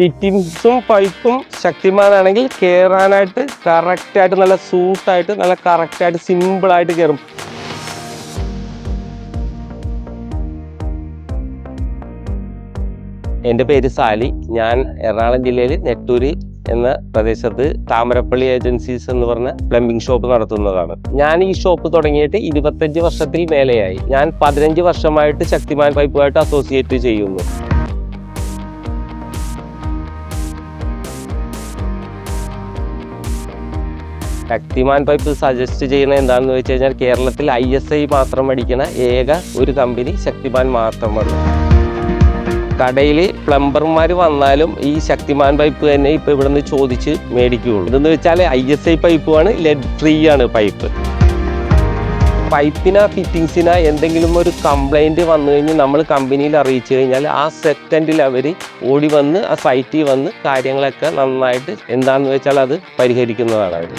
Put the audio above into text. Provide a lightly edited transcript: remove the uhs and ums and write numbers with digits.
ഫിറ്റിങ്സും പൈപ്പും ശക്തിമാനാണെങ്കിൽ കയറാനായിട്ട് കറക്റ്റായിട്ട് നല്ല സൂട്ടായിട്ട് നല്ല കറക്റ്റായിട്ട് സിമ്പിളായിട്ട് കയറും. എൻ്റെ പേര് സാലി. ഞാൻ എറണാകുളം ജില്ലയിൽ നെട്ടൂര് എന്ന പ്രദേശത്ത് താമരപ്പള്ളി ഏജൻസീസ് എന്ന് പറഞ്ഞ പ്ലംബിംഗ് ഷോപ്പ് നടത്തുന്നതാണ്. ഞാൻ ഈ ഷോപ്പ് തുടങ്ങിയിട്ട് 25 വർഷത്തിൽ മേലെയായി. ഞാൻ 15 വർഷമായിട്ട് ശക്തിമാൻ പൈപ്പുമായിട്ട് അസോസിയേറ്റ് ചെയ്യുന്നു. ശക്തിമാൻ പൈപ്പ് സജസ്റ്റ് ചെയ്യുന്നത് എന്താണെന്ന് വെച്ച് കഴിഞ്ഞാൽ കേരളത്തിൽ ISI മാത്രം അടിക്കുന്ന ഏക ഒരു കമ്പനി ശക്തിമാൻ മാത്രമാണ്. കടയിൽ പ്ലംബർമാർ വന്നാലും ഈ ശക്തിമാൻ പൈപ്പ് തന്നെ ഇപ്പോൾ ഇവിടെ നിന്ന് ചോദിച്ച് മേടിക്കുകയുള്ളൂ. ഇതെന്ന് വെച്ചാൽ ISI പൈപ്പുമാണ്, ലെഡ് ഫ്രീ ആണ് പൈപ്പ്. പൈപ്പിന് ഫിറ്റിങ്സിന് എന്തെങ്കിലും ഒരു കംപ്ലൈൻറ്റ് വന്നു കഴിഞ്ഞ് നമ്മൾ കമ്പനിയിൽ അറിയിച്ചു കഴിഞ്ഞാൽ ആ സെക്കൻഡിൽ അവർ ഓടി വന്ന് ആ സൈറ്റിൽ വന്ന് കാര്യങ്ങളൊക്കെ നന്നായിട്ട് എന്താണെന്ന് വെച്ചാൽ അത് പരിഹരിക്കുന്നതാണ് അവർ.